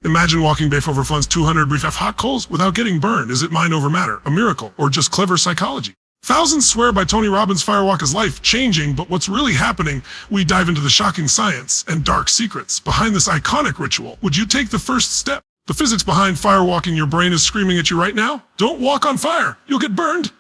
Imagine walking barefoot over floods 200 brief hot coals without getting burned. Is it mind over matter, a miracle, or just clever psychology? Thousands swear by Tony Robbins' Firewalk is life-changing, but what's really happening? We dive into the shocking science and dark secrets behind this iconic ritual. Would you take the first step? The physics behind firewalking, your brain is screaming at you right now. Don't walk on fire. You'll get burned.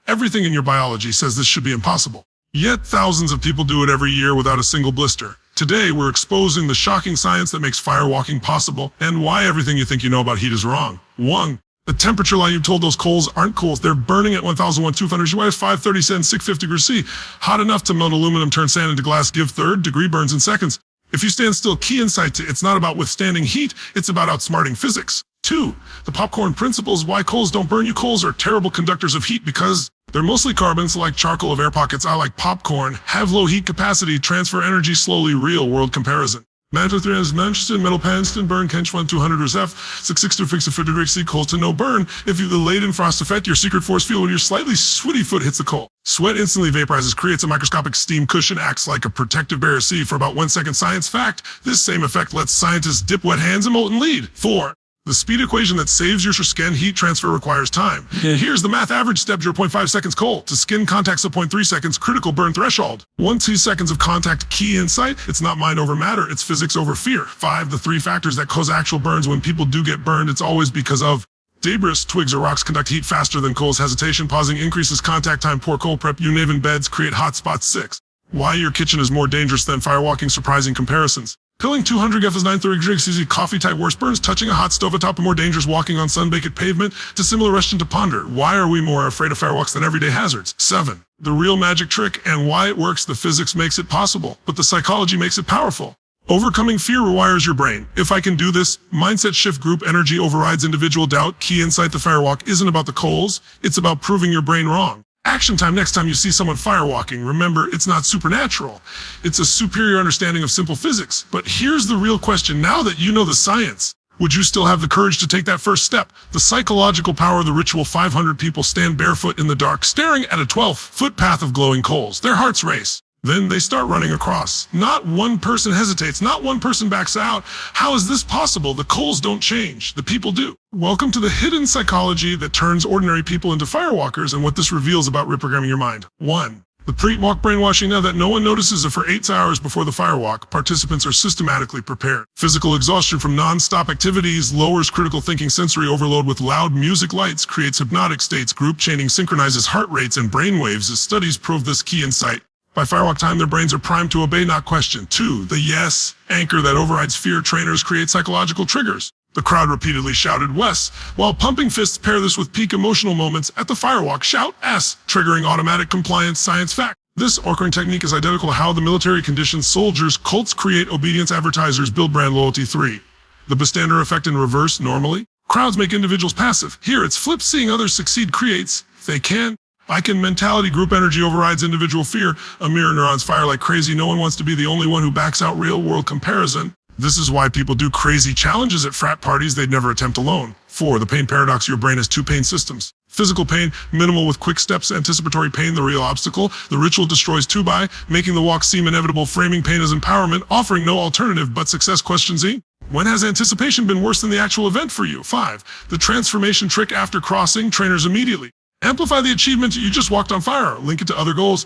Everything in your biology says this should be impossible. Yet thousands of people do it every year without a single blister. Today, we're exposing the shocking science that makes firewalking possible and why everything you think you know about heat is wrong. 1. The temperature lie you told those coals aren't coals. They're burning at 1,200 degrees, 530 C, 650 degrees C. Hot enough to melt aluminum, turn sand into glass, give third-degree burns in seconds. If you stand still, key insight to it's not about withstanding heat, it's about outsmarting physics. 2. The popcorn principles, why coals don't burn you. Coals are terrible conductors of heat because they're mostly carbons, like charcoal of air pockets. I like popcorn, have low heat capacity, transfer energy slowly, real-world comparison. Mantle 3 is Manchester, metal panston, burn, kench 1, 200 SF, 660 fix a 50 degrees C, coal to no burn. If you the laden frost effect, your secret force field when your slightly sweaty foot hits the coal. Sweat instantly vaporizes, creates a microscopic steam cushion, acts like a protective barrier C for about 1 second. Science fact, this same effect lets scientists dip wet hands in molten lead. 4. The speed equation that saves your skin heat transfer requires time. Here's the math average step, 0.5 seconds cold. To skin contact, 0.3 seconds, critical burn threshold. 1-2 seconds of contact, key insight. It's not mind over matter, it's physics over fear. 5, the 3 factors that cause actual burns. When people do get burned, it's always because of debris, twigs or rocks conduct heat faster than coals. Hesitation, pausing increases contact time. Poor coal prep, uneven beds create hot spots. 6. Why your kitchen is more dangerous than firewalking, surprising comparisons. Pilling 200 F is 930 degrees C, coffee type worse burns, touching a hot stove atop a more dangerous, walking on sun-baked pavement. To similar question to ponder, why are we more afraid of firewalks than everyday hazards? 7. The real magic trick and why it works. The physics makes it possible, but the psychology makes it powerful. Overcoming fear rewires your brain. If I can do this, mindset shift, group energy overrides individual doubt. Key insight, the firewalk isn't about the coals, it's about proving your brain wrong. Action time next time you see someone firewalking. Remember, it's not supernatural. It's a superior understanding of simple physics. But here's the real question. Now that you know the science, would you still have the courage to take that first step? The psychological power of the ritual. 500 people stand barefoot in the dark, staring at a 12-foot path of glowing coals. Their hearts race. Then they start running across. Not one person hesitates. Not one person backs out. How is this possible? The coals don't change. The people do. Welcome to the hidden psychology that turns ordinary people into firewalkers and what this reveals about reprogramming your mind. 1. The pre-walk brainwashing. Now that no one notices it, for 8 hours before the firewalk, participants are systematically prepared. Physical exhaustion from non-stop activities lowers critical thinking. Sensory overload with loud music, lights creates hypnotic states. Group chaining synchronizes heart rates and brain waves as studies prove this. Key insight. By firewalk time, their brains are primed to obey, not question. 2. The yes anchor that overrides fear. Trainers create psychological triggers. The crowd repeatedly shouted Wes, while pumping fists. Pair this with peak emotional moments at the firewalk. Shout S, triggering automatic compliance. Science fact. This anchoring technique is identical to how the military conditions soldiers. Cults create obedience. Advertisers build brand loyalty. 3. The bystander effect in reverse. Normally, crowds make individuals passive. Here, it's flip. Seeing others succeed creates, they can. I can mentality. Group energy overrides individual fear. A mirror, neurons fire like crazy. No one wants to be the only one who backs out. Real world comparison. This is why people do crazy challenges at frat parties they'd never attempt alone. 4. The pain paradox. Your brain has 2 pain systems. Physical pain, minimal with quick steps. Anticipatory pain, the real obstacle. The ritual destroys 2 by making the walk seem inevitable. Framing pain as empowerment, offering no alternative but success. Question Z. When has anticipation been worse than the actual event for you? 5. The transformation trick. After crossing, trainers immediately amplify the achievement. You just walked on fire. Link it to other goals.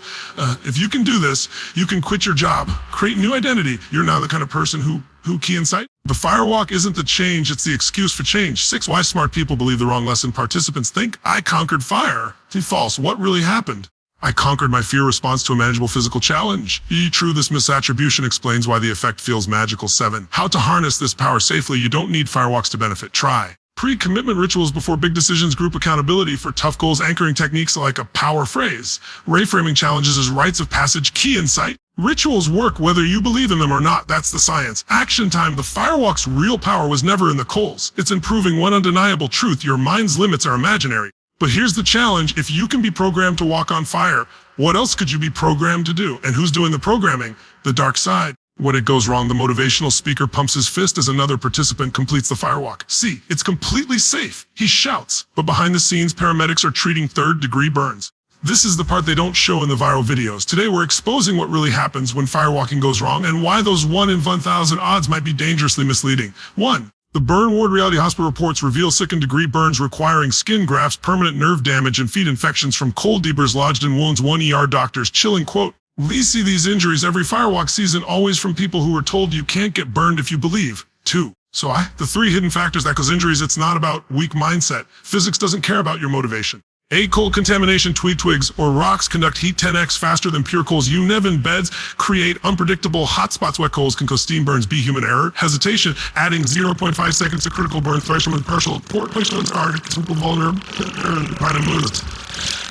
If you can do this, you can quit your job, create new identity. You're now the kind of person who key insight. The firewalk isn't the change, it's the excuse for change. 6. Why smart people believe the wrong lesson. Participants think, I conquered fire. False. What really happened? I conquered my fear response to a manageable physical challenge. True, this misattribution explains why the effect feels magical. 7. How to harness this power safely. You don't need firewalks to benefit. Try pre-commitment rituals before big decisions. Group accountability for tough goals. Anchoring techniques like a power phrase. Reframing challenges as rites of passage. Key insight. Rituals work whether you believe in them or not. That's the science. Action time. The firewalk's real power was never in the coals. It's in proving one undeniable truth. Your mind's limits are imaginary. But here's the challenge. If you can be programmed to walk on fire, what else could you be programmed to do? And who's doing the programming? The dark side. When it goes wrong, the motivational speaker pumps his fist as another participant completes the firewalk. See, it's completely safe. He shouts. But behind the scenes, paramedics are treating third-degree burns. This is the part they don't show in the viral videos. Today, we're exposing what really happens when firewalking goes wrong and why those 1 in 1,000 odds might be dangerously misleading. 1. The Burn Ward Reality Hospital reports reveal second-degree burns requiring skin grafts, permanent nerve damage, and feet infections from cold deburrs lodged in wounds. One ER doctor's chilling quote, "We see these injuries every Firewalk season, always from people who were told you can't get burned if you believe." 2. The 3 hidden factors that cause injuries. It's not about weak mindset. Physics doesn't care about your motivation. A. Cold contamination. Twigs or rocks conduct heat 10x faster than pure coals. Nevin beds create unpredictable hotspots. Wet coals can cause steam burns. B. Human error. Hesitation. Adding 0.5 seconds to critical burn threshold with partial. Poor placement are super vulnerable.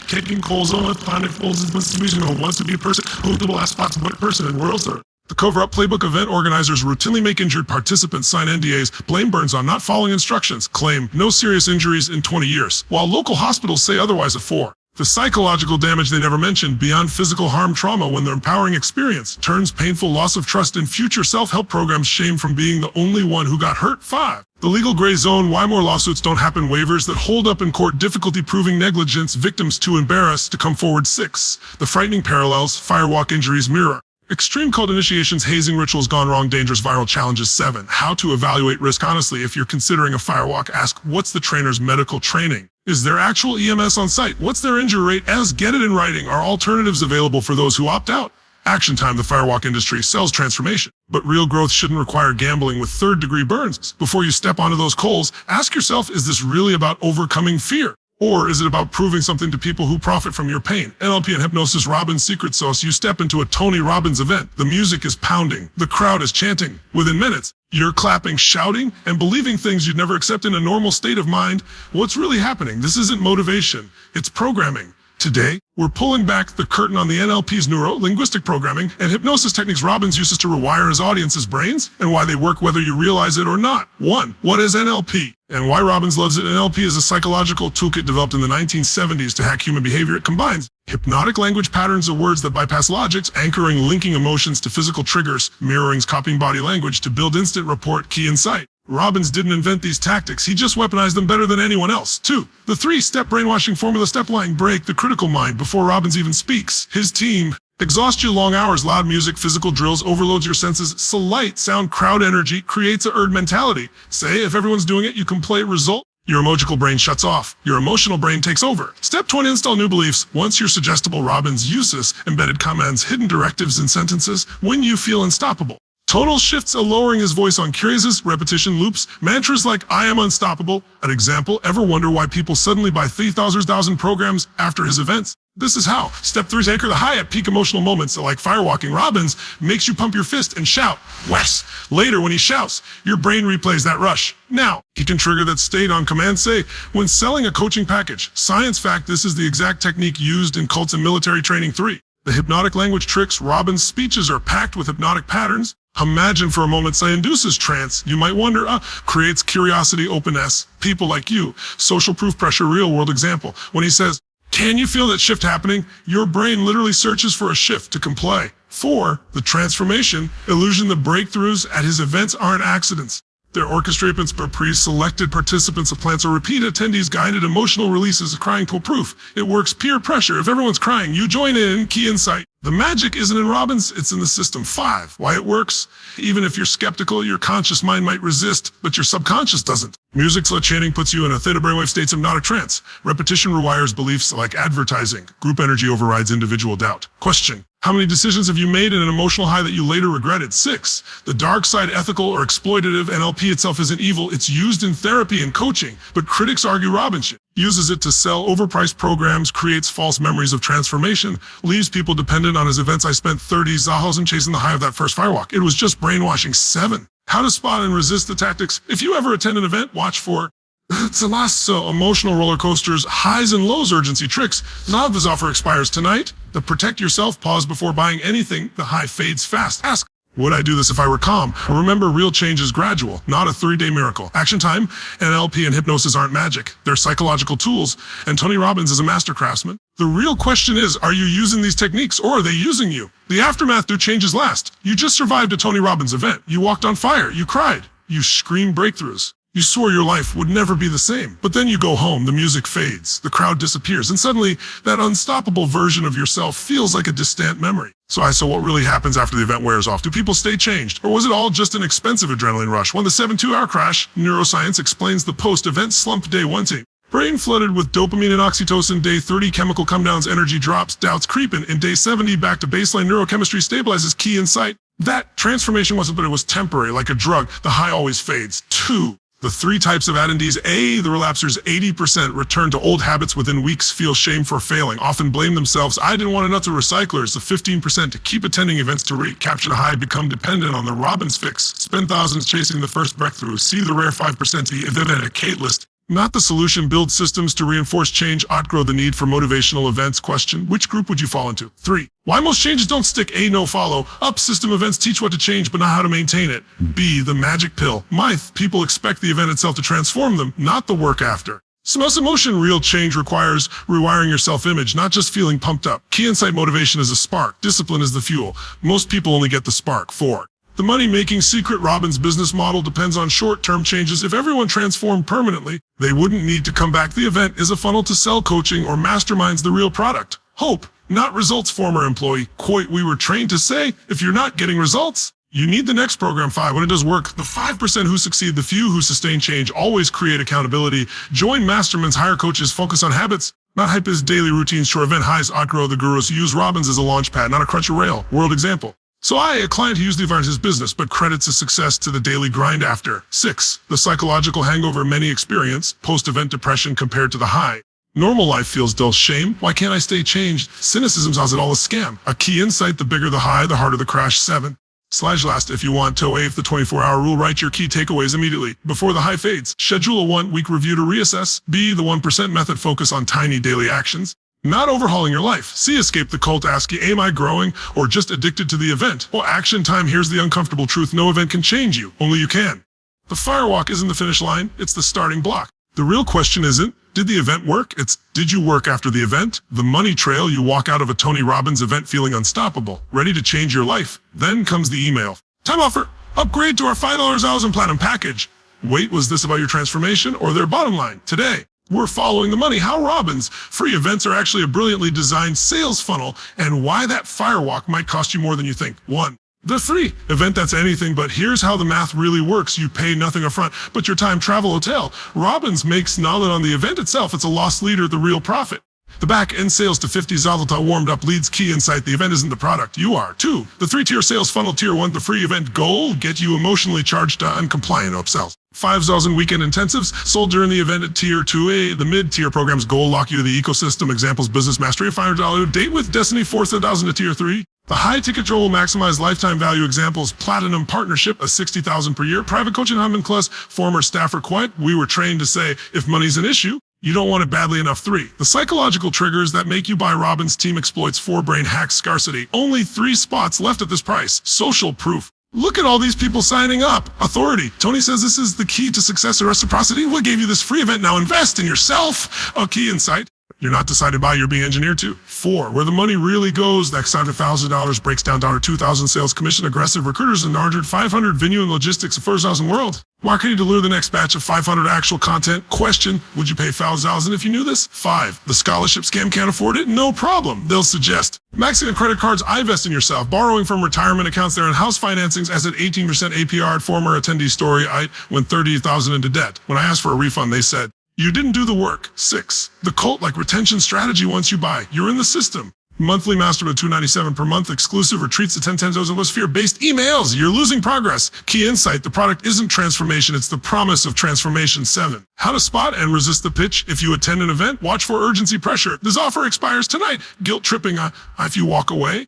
Taking coals on planet folds is distribution who wants to be a person who double ass spots one person in worlds are. The cover-up playbook. Event organizers routinely make injured participants sign NDAs, blame burns on not following instructions, claim no serious injuries in 20 years, while local hospitals say otherwise at 4. The psychological damage they never mentioned beyond physical harm. Trauma, when the empowering experience turns painful. Loss of trust in future self-help programs. Shame from being the only one who got hurt. 5. The legal gray zone. Why more lawsuits don't happen. Waivers that hold up in court. Difficulty proving negligence. Victims too embarrassed to come forward. 6. The frightening parallels. Firewalk injuries mirror extreme cult initiations, hazing rituals gone wrong, dangerous viral challenges. 7. How to evaluate risk honestly. If you're considering a Firewalk, ask, what's the trainer's medical training? Is there actual EMS on site? What's their injury rate? Get it in writing. Are alternatives available for those who opt out? Action time. The Firewalk industry sells transformation, but real growth shouldn't require gambling with third-degree burns. Before you step onto those coals, ask yourself, is this really about overcoming fear? Or is it about proving something to people who profit from your pain? NLP and hypnosis. Robbins' secret sauce. You step into a Tony Robbins event. The music is pounding. The crowd is chanting. Within minutes, you're clapping, shouting, and believing things you'd never accept in a normal state of mind. What's really happening? This isn't motivation. It's programming. Today, we're pulling back the curtain on the NLP's neuro-linguistic programming and hypnosis techniques Robbins uses to rewire his audience's brains and why they work whether you realize it or not. 1. What is NLP? And why Robbins loves it. NLP is a psychological toolkit developed in the 1970s to hack human behavior. It combines hypnotic language patterns of words that bypass logics, anchoring, linking emotions to physical triggers, mirroring, copying body language to build instant rapport, key insight. Robbins didn't invent these tactics. He just weaponized them better than anyone else. 2. The 3-step brainwashing formula. Step line, break the critical mind before Robbins even speaks. His team exhaust you. Long hours, loud music, physical drills, overloads your senses. Light, sound, crowd energy, creates a herd mentality. Say, if everyone's doing it, you can play result. Your emotional brain shuts off. Your emotional brain takes over. Step 20, install new beliefs. Once you're suggestible, Robbins uses embedded commands, hidden directives in sentences when you feel unstoppable. Total shifts, lowering his voice on curiouses, repetition loops, mantras like I am unstoppable. An example, ever wonder why people suddenly buy 3,000 programs after his events? This is how. Step 3 is anchor the high at peak emotional moments. Like firewalking, Robbins makes you pump your fist and shout, Wes. Later, when he shouts, your brain replays that rush. Now, he can trigger that state on command. Say, when selling a coaching package, science fact, this is the exact technique used in cults and military training. 3. The hypnotic language tricks. Robbins' speeches are packed with hypnotic patterns. Imagine for a moment, say, induces trance. You might wonder, creates curiosity, openness, people like you, social proof, pressure, real world example. When he says, can you feel that shift happening? Your brain literally searches for a shift to comply. 4, the transformation, illusion. The breakthroughs at his events aren't accidents. They're orchestrated by pre-selected participants of plants or repeat attendees, guided emotional releases, crying pull proof. It works peer pressure. If everyone's crying, you join in, key insight. The magic isn't in Robbins, it's in the system. 5, why it works. Even if you're skeptical, your conscious mind might resist, but your subconscious doesn't. Music chanting puts you in a theta brainwave states of hypnotic trance. Repetition rewires beliefs like advertising. Group energy overrides individual doubt. Question. How many decisions have you made in an emotional high that you later regretted? 6. The dark side, ethical or exploitative. NLP itself isn't evil. It's used in therapy and coaching, but critics argue Robbins uses it to sell overpriced programs, creates false memories of transformation, leaves people dependent on his events. I spent 30,000 chasing the high of that first Firewalk. It was just brainwashing. 7. How to spot and resist the tactics. If you ever attend an event, watch for emotional roller coasters, highs and lows, urgency tricks. Novice offer expires tonight. The protect yourself, pause before buying anything. The high fades fast. Ask, would I do this if I were calm? Remember, real change is gradual, not a 3-day miracle. Action time, NLP and hypnosis aren't magic. They're psychological tools, and Tony Robbins is a master craftsman. The real question is, are you using these techniques or are they using you? The aftermath do changes last. You just survived a Tony Robbins event. You walked on fire. You cried. You screamed breakthroughs. You swore your life would never be the same. But then you go home, the music fades, the crowd disappears, and suddenly that unstoppable version of yourself feels like a distant memory. So what really happens after the event wears off? Do people stay changed? Or was it all just an expensive adrenaline rush? When the 7-2-hour crash, neuroscience explains the post-event slump day 1 team. Brain flooded with dopamine and oxytocin, day 30 chemical come-downs, energy drops, doubts creeping, and day 70 back to baseline neurochemistry stabilizes, key insight. That transformation wasn't, but it was temporary, like a drug. The high always fades. 2. The 3 types of attendees. A, the relapsers, 80% return to old habits within weeks, feel shame for failing, often blame themselves. I didn't want enough to recyclers. The 15% to keep attending events to recapture the high, become dependent on the Robbins fix, spend thousands chasing the first breakthrough. See the rare 5% to evident list. Not the solution. Build systems to reinforce change, outgrow the need for motivational events. Question, which group would you fall into? 3. Why most changes don't stick. A, no follow up. System events teach what to change, but not how to maintain it. B, the magic pill. Myth, people expect the event itself to transform them, not the work after. Most emotion, real change requires rewiring your self-image, not just feeling pumped up. Key insight, motivation is a spark. Discipline is the fuel. Most people only get the spark. 4. The money-making secret. Robbins' business model depends on short-term changes. If everyone transformed permanently, they wouldn't need to come back. The event is a funnel to sell coaching or masterminds the real product. Hope, not results. Former employee. Quote, we were trained to say, if you're not getting results, you need the next program. 5. When it does work, the 5% who succeed, the few who sustain change, always create accountability. Join masterminds, hire coaches, focus on habits, not hype. Is daily routines, short event highs, outgrow the gurus. Use Robbins as a launch pad, not a crutch or rail. World example. So a client who used the environment his business, but credits his success to the daily grind after. 6. The psychological hangover many experience, post-event depression compared to the high. Normal life feels dull. Shame, why can't I stay changed? Cynicism says it all a scam. A key insight, the bigger the high, the harder the crash. 7. /last, if you want to. A, if the 24-hour rule, write your key takeaways immediately, before the high fades. Schedule a 1-week review to reassess. B, the 1% method, focus on tiny daily actions. Not overhauling your life. C, escape the cult. Ask you, am I growing or just addicted to the event? Well, action time. Here's the uncomfortable truth. No event can change you. Only you can. The firewalk isn't the finish line. It's the starting block. The real question isn't, did the event work? It's, did you work after the event? The money trail. You walk out of a Tony Robbins event feeling unstoppable, ready to change your life. Then comes the email. Time offer. Upgrade to our $5 platinum package. Wait, was this about your transformation or their bottom line? Today, we're following the money. How Robbins free events are actually a brilliantly designed sales funnel, and why that firewalk might cost you more than you think. 1. The free event, that's anything, but here's how the math really works. You pay nothing upfront, but your time, travel, hotel. Robbins makes knowledge on the event itself. It's a lost leader, the real profit. The back-end sales to 50 Zalata warmed up leads, key insight. The event isn't the product, you are. 2. The 3-tier sales funnel. Tier 1, the free event goal, get you emotionally charged to uncompliant upsells. 5,000 weekend intensives sold during the event at Tier 2A. The mid-tier programs goal lock you to the ecosystem. Examples, business mastery, a $500 date with Destiny, 4,000 to Tier 3. The high ticket draw will maximize lifetime value. Examples, platinum partnership, a $60,000 per year. Private coaching, Humming Class, former staffer quiet. We were trained to say, if money's an issue, you don't want it badly enough. 3. The psychological triggers that make you buy. Robbins' team exploits 4 brain hacks. Scarcity. Only 3 spots left at this price. Social proof. Look at all these people signing up. Authority. Tony says this is the key to success and reciprocity. What gave you this free event? Now invest in yourself. A key insight. You're not decided by, you're being engineered to. 4. Where the money really goes. That $1,000 breaks down to $2,000 sales commission. Aggressive recruiters and 500 venue and logistics of 1,000 world. Marketing to lure the next batch of 500 actual content. Question, would you pay $1,000 if you knew this? 5. The scholarship scam, can't afford it? No problem. They'll suggest. Maxing on credit cards, invest in yourself. Borrowing from retirement accounts, they're in house financings as at 18% APR. Former attendee story, I went $30,000 into debt. When I asked for a refund, they said, you didn't do the work. 6. The cult-like retention strategy once you buy. You're in the system. Monthly master at $297 per month. Exclusive retreats at 10,000 was fear-based emails. You're losing progress. Key insight. The product isn't transformation. It's the promise of transformation. 7. How to spot and resist the pitch. If you attend an event, watch for urgency pressure. This offer expires tonight. Guilt tripping if you walk away.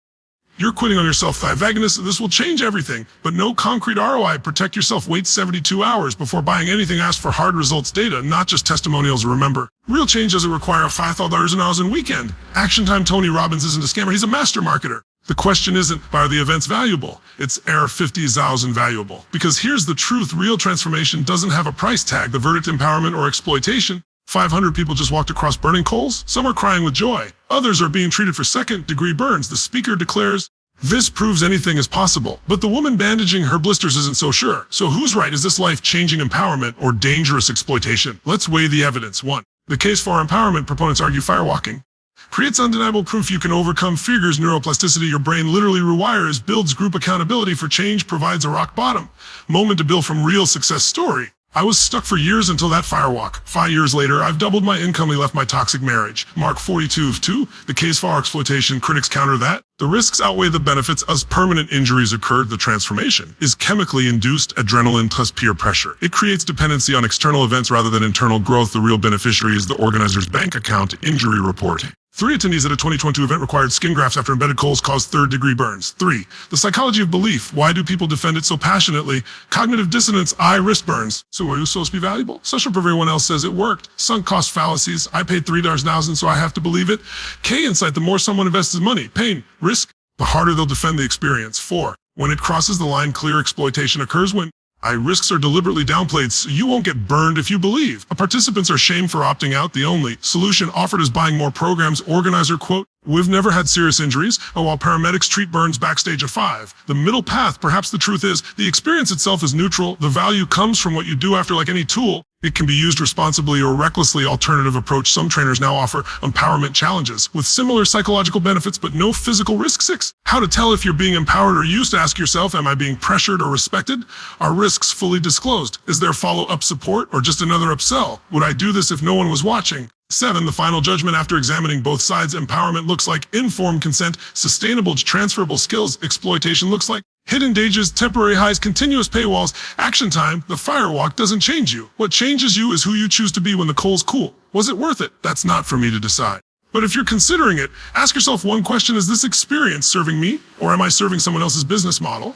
You're quitting on yourself. Vagueness, this will change everything, but no concrete ROI. Protect yourself. Wait 72 hours before buying anything. Ask for hard results data, not just testimonials. Remember, real change doesn't require a $5,000 an hour weekend. Action time. Tony Robbins isn't a scammer. He's a master marketer. The question isn't, are the events valuable? It's, are 50,000 valuable? Because here's the truth. Real transformation doesn't have a price tag. The verdict, empowerment or exploitation. 500 people just walked across burning coals. Some are crying with joy. Others are being treated for second-degree burns. The speaker declares, This proves anything is possible, but the woman bandaging her blisters isn't so sure. So who's right? Is this life-changing empowerment or dangerous exploitation? Let's weigh the evidence. 1. The case for empowerment. Proponents argue firewalking creates undeniable proof you can overcome fears, neuroplasticity, your brain literally rewires, builds group accountability for change, provides a rock bottom moment to build from real success story. I was stuck for years until that firewalk. 5 years later, I've doubled my income and left my toxic marriage. Mark 42:2. The case for exploitation. Critics counter that the risks outweigh the benefits as permanent injuries occurred. The transformation is chemically induced adrenaline plus peer pressure. It creates dependency on external events rather than internal growth. The real beneficiary is the organizer's bank account. Injury report. 3 attendees at a 2022 event required skin grafts after embedded coals caused third-degree burns. 3. The psychology of belief. Why do people defend it so passionately? Cognitive dissonance. I wrist burns. So are you supposed to be valuable? Such up everyone else says it worked. Sunk cost fallacies. I paid $3,000, so I have to believe it. K insight. The more someone invests his money, pain, risk, the harder they'll defend the experience. 4. When it crosses the line, clear exploitation occurs when risks are deliberately downplayed so you won't get burned if you believe. Participants are shamed for opting out. The only solution offered is buying more programs. Organizer quote, "We've never had serious injuries, while paramedics treat burns backstage at 5. The middle path. Perhaps the truth is, the experience itself is neutral. The value comes from what you do after. Like any tool, it can be used responsibly or recklessly. Alternative approach. Some trainers now offer empowerment challenges with similar psychological benefits but no physical risk. 6. How to tell if you're being empowered or used. Ask yourself, am I being pressured or respected? Are risks fully disclosed? Is there follow-up support or just another upsell? Would I do this if no one was watching? 7. The final judgment. After examining both sides, empowerment looks like informed consent, sustainable transferable skills. Exploitation looks like hidden dangers, temporary highs, continuous paywalls. Action time. The firewalk doesn't change you. What changes you is who you choose to be when the coal's cool. Was it worth it? That's not for me to decide. But if you're considering it, ask yourself one question: is this experience serving me, or am I serving someone else's business model?